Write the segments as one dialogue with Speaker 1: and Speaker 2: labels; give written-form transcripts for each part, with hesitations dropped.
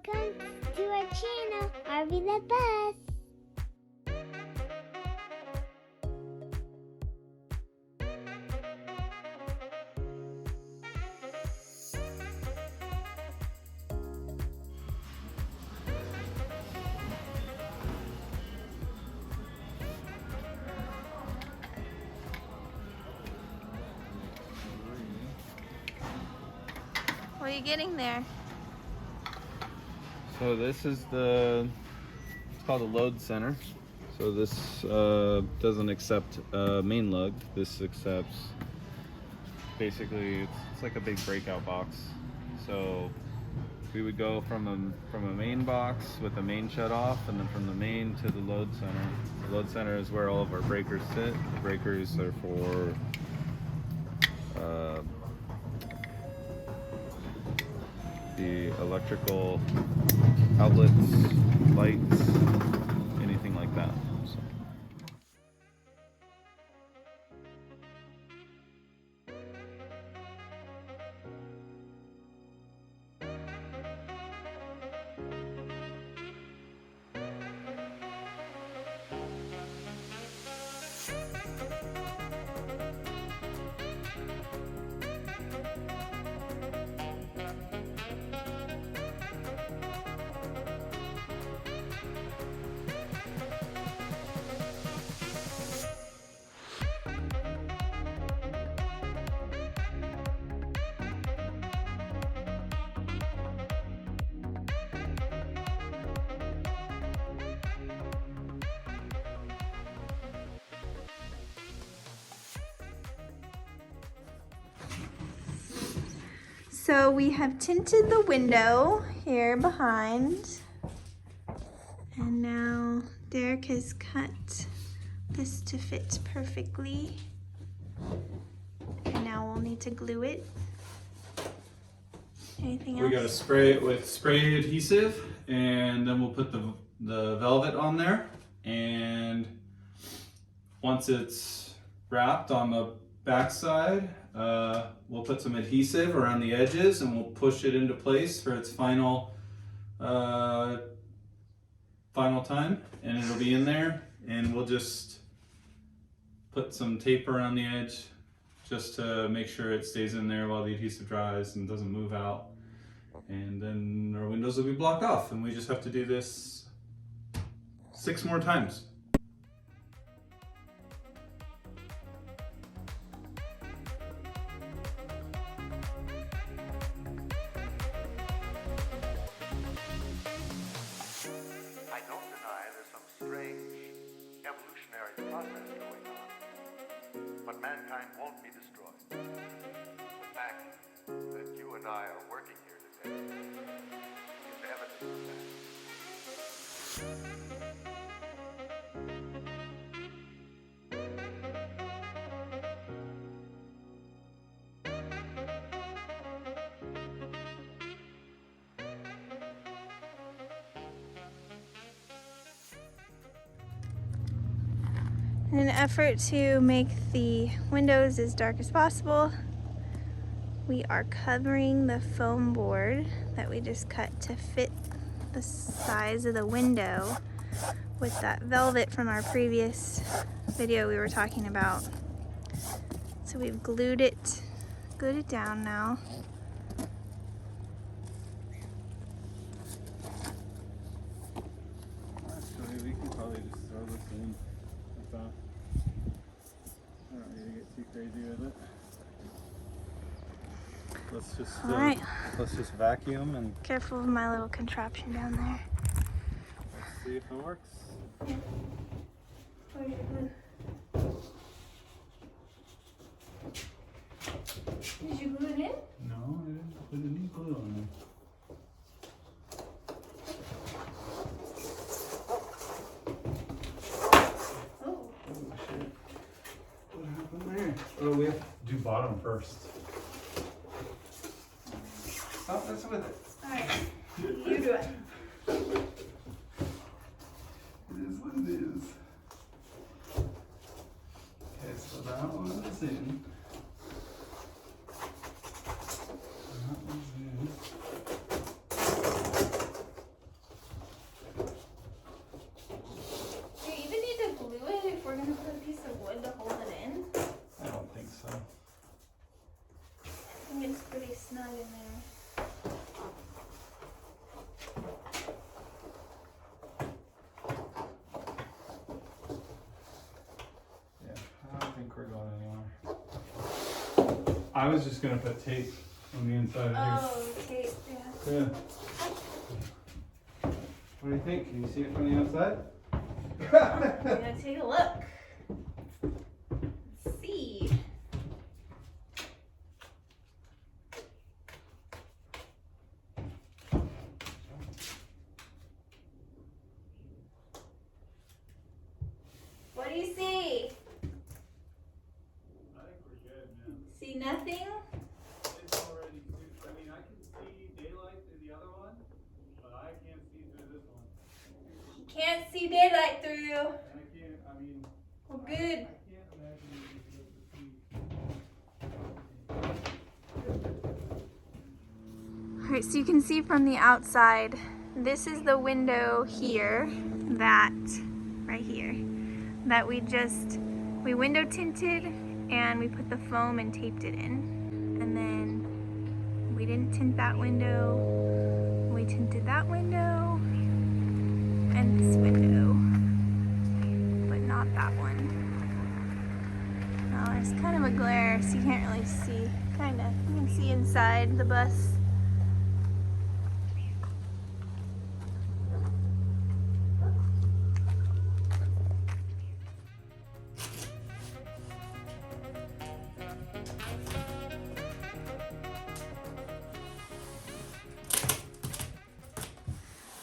Speaker 1: welcome to our channel, Harvey the Bus.
Speaker 2: What are you getting there?
Speaker 3: So this is it's called a load center. So this doesn't accept main lug. This accepts, basically it's like a big breakout box. So we would go from a main box with the main shut off, and then from the main to the load center. The load center is where all of our breakers sit. The breakers are for the electrical outlets, lights, anything like that. So.
Speaker 2: So we have tinted the window here behind, and now Derek has cut this to fit perfectly, and now we'll need to glue it. Anything else?
Speaker 4: We gotta spray it with spray adhesive, and then we'll put the velvet on there, and once it's wrapped on the backside, we'll put some adhesive around the edges, and we'll push it into place for its final time, and it'll be in there, and we'll just put some tape around the edge just to make sure it stays in there while the adhesive dries and doesn't move out, and then our windows will be blocked off, and we just have to do this 6 more times.
Speaker 5: I don't deny there's some strange evolutionary process going on, but mankind won't be destroyed. The fact that you and I are working here today is evidence of that.
Speaker 2: In an effort to make the windows as dark as possible, we are covering the foam board that we just cut to fit the size of the window with that velvet from our previous video we were talking about. So we've glued it down now.
Speaker 3: Actually, we could probably just throw this in like that. I don't need to get too crazy with it. Let's just vacuum and
Speaker 2: Careful of my little contraption down there.
Speaker 3: let's see if it works.
Speaker 2: Yeah. Where's your glue? Did you glue it in?
Speaker 3: No, I didn't put any glue on it.
Speaker 2: Oh.
Speaker 3: Oh shit. What happened there? Oh, we have to do bottom first. Stop messing with it.
Speaker 2: Alright. You do it.
Speaker 3: It is what it is. Okay, so that one is in. That one's in.
Speaker 2: pretty snug in there.
Speaker 4: Yeah, I don't think we're going anywhere. I was just gonna put tape on the inside of
Speaker 2: Oh, tape, yeah.
Speaker 4: here. Yeah. What do you think? Can you see it from the outside?
Speaker 2: We're gonna take a look. Let's see. What do you see?
Speaker 4: I think we're good, man.
Speaker 2: See nothing?
Speaker 4: It's already too, I mean, I can see daylight through the other one, but I can't see through this one.
Speaker 2: You can't see daylight through.
Speaker 4: And I can't, I mean,
Speaker 2: Well,
Speaker 4: I
Speaker 2: good.
Speaker 4: can't imagine you could be able to see.
Speaker 2: Alright, so you can see from the outside, this is the window here, that, right here, that we window tinted and we put the foam and taped it in. And then we didn't tint that window, we tinted that window and this window, but not that one. Oh, there's kind of a glare, so you can't really see, kinda. You can see inside the bus.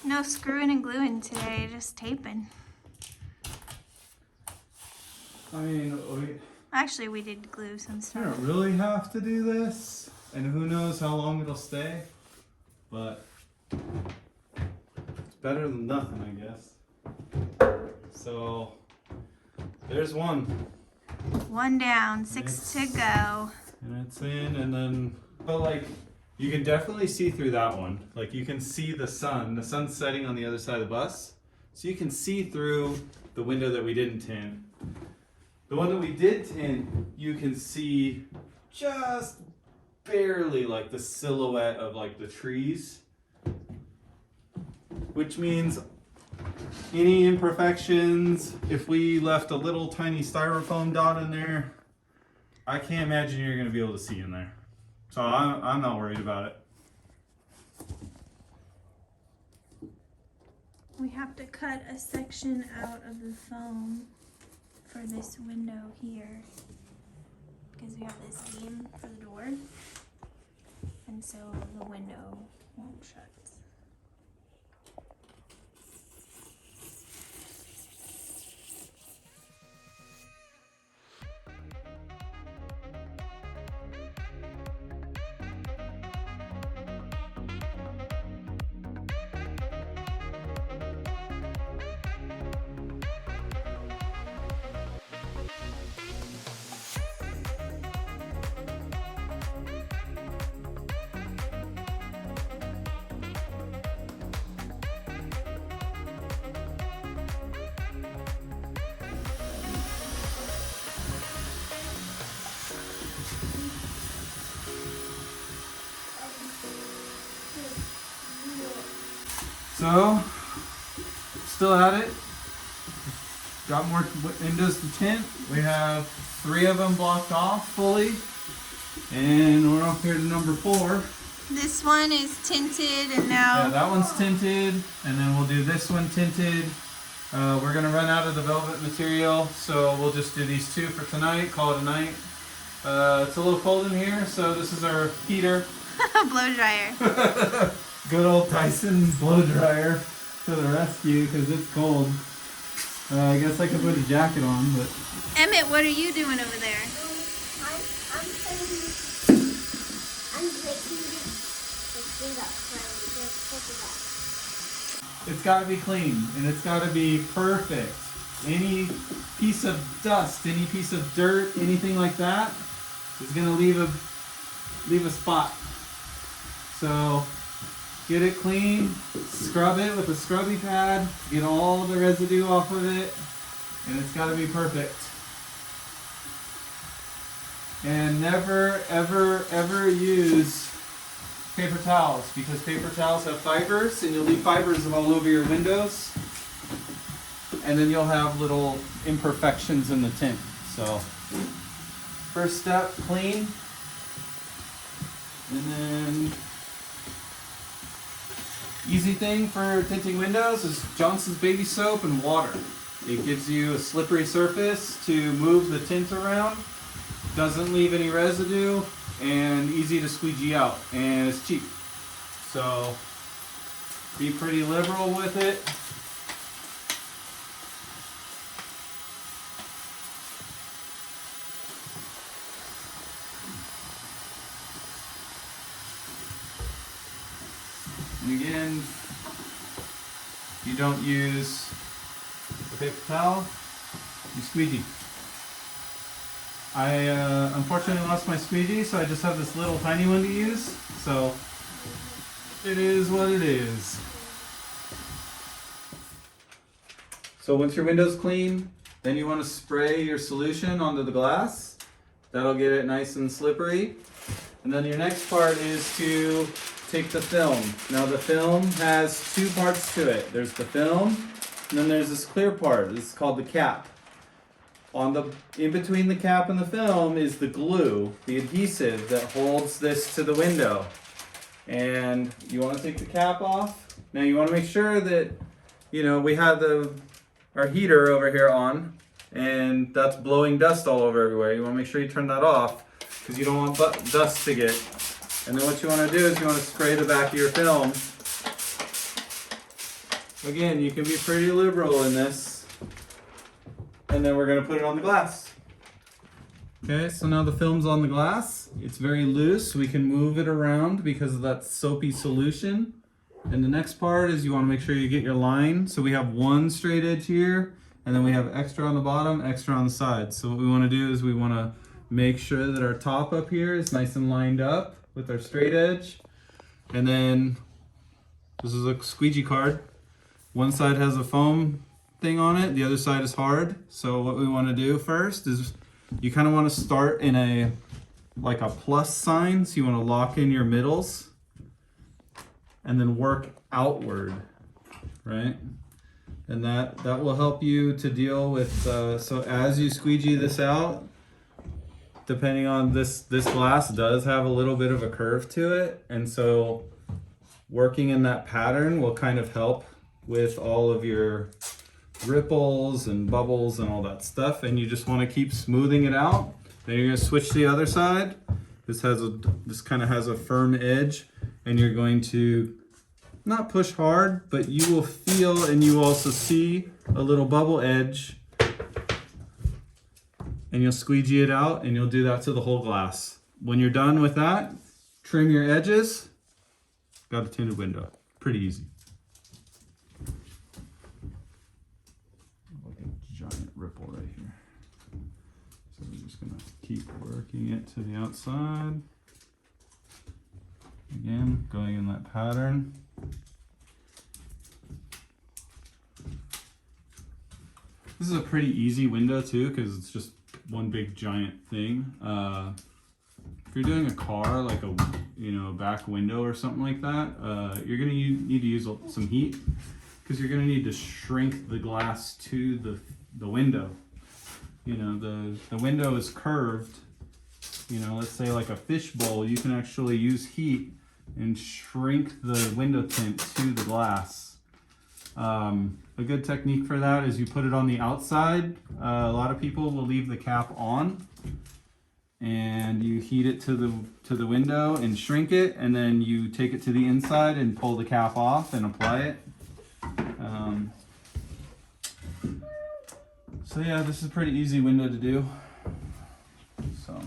Speaker 2: No screwing and gluing today, just taping.
Speaker 4: I mean,
Speaker 2: Actually, we did glue some
Speaker 4: we
Speaker 2: stuff.
Speaker 4: don't really have to do this, and who knows how long it'll stay, but it's better than nothing, I guess. So, there's one.
Speaker 2: One down, 6 to go.
Speaker 4: And it's in, and then, but like, you can definitely see through that one. Like, you can see the sun's setting on the other side of the bus. So you can see through the window that we didn't tint. The one that we did tint, you can see just barely like the silhouette of like the trees. Which means any imperfections, if we left a little tiny styrofoam dot in there, I can't imagine you're gonna be able to see in there. So I'm not worried about it.
Speaker 2: We have to cut a section out of the foam for this window here because we have this beam for the door, and so the window won't shut.
Speaker 4: So, still at it. Got more windows to tint. We have 3 of them blocked off fully. And we're up here to number 4.
Speaker 2: This one is tinted, and
Speaker 4: Yeah,
Speaker 2: now
Speaker 4: that one's tinted, and then we'll do this one tinted. We're gonna run out of the velvet material, so we'll just do these 2 for tonight, call it a night. It's a little cold in here, so this is our heater.
Speaker 2: blow dryer.
Speaker 4: Good old Dyson blow dryer to the rescue because it's cold. I guess I could put a jacket on, but
Speaker 2: Emmett, what are you doing over there?
Speaker 1: I'm breaking this thing up so I just pick it up.
Speaker 4: it's got to be clean and it's got to be perfect. Any piece of dust, any piece of dirt, anything like that is gonna leave a spot. So get it clean, scrub it with a scrubby pad, get all the residue off of it, and it's got to be perfect. And never, ever, ever use paper towels, because paper towels have fibers and you'll leave fibers all over your windows. And then you'll have little imperfections in the tint. So, first step, clean. And then, easy thing for tinting windows is Johnson's baby soap and water. It gives you a slippery surface to move the tint around, doesn't leave any residue, and easy to squeegee out, and it's cheap. So be pretty liberal with it. And again, you don't use a paper towel, you squeegee. I unfortunately lost my squeegee, so I just have this little tiny one to use. So it is what it is. So once your window's clean, then you want to spray your solution onto the glass. That'll get it nice and slippery. And then your next part is to take the film. Now the film has two parts to it. There's the film, and then there's this clear part. This is called the cap. In between the cap and the film is the glue, the adhesive that holds this to the window. And you want to take the cap off. Now you want to make sure that, we have our heater over here on, and that's blowing dust all over everywhere. You want to make sure you turn that off, because you don't want dust to get. And then what you want to do is you want to spray the back of your film. Again, you can be pretty liberal in this. And then we're going to put it on the glass. Okay, so now the film's on the glass. It's very loose. We can move it around because of that soapy solution. And the next part is you want to make sure you get your line. So we have one straight edge here, and then we have extra on the bottom, extra on the side. So what we want to do is we want to make sure that our top up here is nice and lined up with our straight edge. And then this is a squeegee card. One side has a foam thing on it, the other side is hard. So what we want to do first is you kind of want to start in a plus sign. So you want to lock in your middles and then work outward, right? And that will help you to deal with, so as you squeegee this out, depending on this glass does have a little bit of a curve to it. And so working in that pattern will kind of help with all of your ripples and bubbles and all that stuff, and you just want to keep smoothing it out. Then you're going to switch to the other side. This kind of has a firm edge, and you're going to not push hard, but you will feel and you will also see a little bubble edge, and you'll squeegee it out, and you'll do that to the whole glass. When you're done with that, trim your edges. Got a tinted window. Pretty easy. Giant ripple right here. So we're just gonna keep working it to the outside. Again, going in that pattern. This is a pretty easy window too, because it's just one big giant thing. If you're doing a car, like a back window or something like that, you're gonna need to use some heat, because you're gonna need to shrink the glass to the window. The window is curved. Let's say like a fish bowl, you can actually use heat and shrink the window tint to the glass. A good technique for that is you put it on the outside. A lot of people will leave the cap on, and you heat it to the window and shrink it, and then you take it to the inside and pull the cap off and apply it. So yeah, this is a pretty easy window to do, so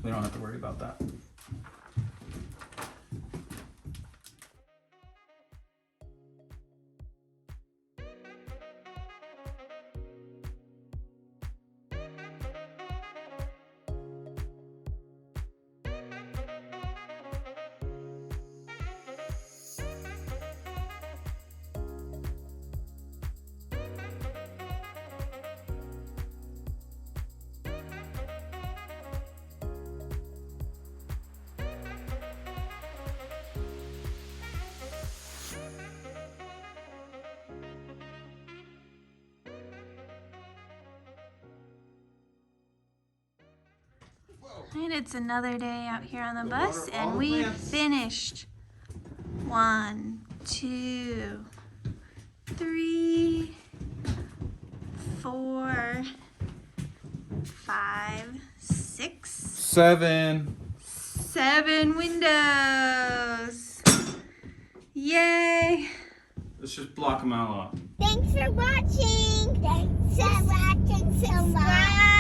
Speaker 4: we don't have to worry about that.
Speaker 2: And it's another day out here on the
Speaker 4: Go
Speaker 2: bus,
Speaker 4: water all
Speaker 2: and
Speaker 4: the
Speaker 2: we
Speaker 4: plants.
Speaker 2: finished 1, 2, 3, 4, 5, 6,
Speaker 4: 7.
Speaker 2: 7 windows. Yay!
Speaker 4: Let's just block them all out.
Speaker 1: Thanks for watching. Thanks for watching so much.